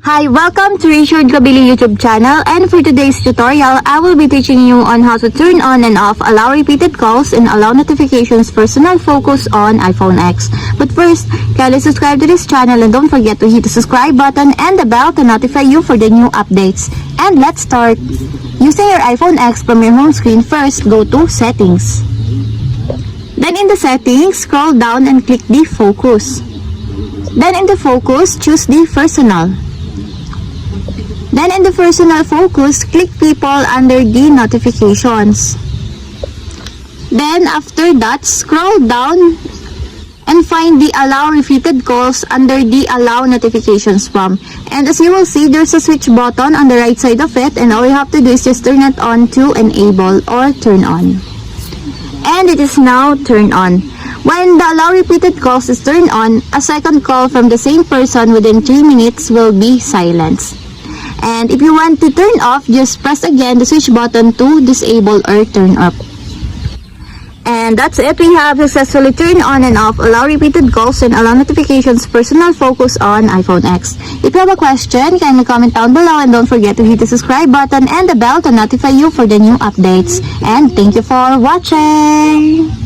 Hi, welcome to Cabile YouTube channel, and for today's tutorial, I will be teaching you on how to turn on and off allow repeated calls and allow notifications personal focus on iPhone X. But first, kindly subscribe to this channel and don't forget to hit the subscribe button and the bell to notify you for the new updates. And let's start. Using your iPhone X from your home screen, first go to Settings. Then in the Settings, scroll down and click the Focus. Then in the Focus, choose the Personal. Then in the personal focus, click people under the notifications. Then after that, scroll down and find the allow repeated calls under the allow notifications from. And as you will see, there's a switch button on the right side of it, and all you have to do is just turn it on to enable or turn on. And it is now turned on. When the allow repeated calls is turned on, a second call from the same person within 3 minutes will be silenced. And if you want to turn off, just press again the switch button to disable or turn off. And that's it. We have successfully turned on and off allow repeated calls and allow notifications personal focus on iPhone X. If you have a question, kindly comment down below and don't forget to hit the subscribe button and the bell to notify you for the new updates. And thank you for watching!